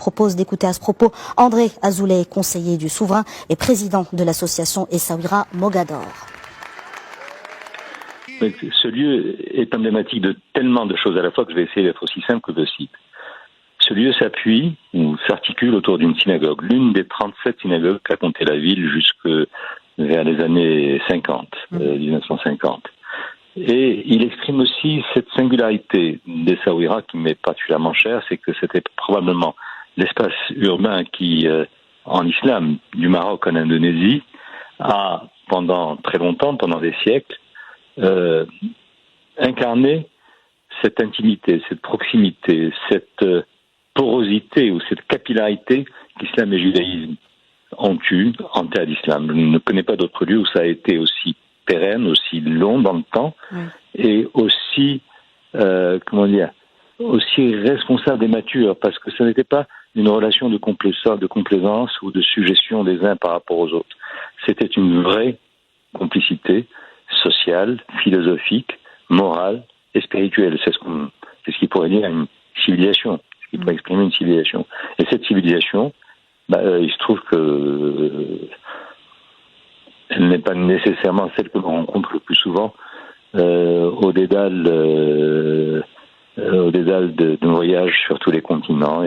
propose d'écouter à ce propos André Azoulay, conseiller du souverain et président de l'association Essaouira Mogador. Ce lieu est emblématique de tellement de choses à la fois que je vais essayer d'être aussi simple que possible. Ce lieu s'appuie ou s'articule autour d'une synagogue, l'une des 37 synagogues qu'a compté la ville jusque vers les années 1950. Et il exprime aussi cette singularité d'Essaouira qui m'est particulièrement chère, c'est que c'était probablement l'espace urbain qui, en islam, du Maroc en Indonésie, a pendant très longtemps, pendant des siècles, incarner cette intimité, cette proximité, cette porosité ou cette capillarité qu'islam et judaïsme ont eu en terre d'islam. Je ne connais pas d'autre lieu où ça a été aussi pérenne, aussi long dans le temps, et aussi, aussi responsable et mature, parce que ce n'était pas une relation de complaisance ou de suggestion des uns par rapport aux autres. C'était une vraie complicité sociale, philosophique, morale et spirituelle. C'est ce qui pourrait dire une civilisation, ce qui pourrait exprimer une civilisation. Et cette civilisation, il se trouve que elle n'est pas nécessairement celle que l'on rencontre le plus souvent au dédale de voyages sur tous les continents.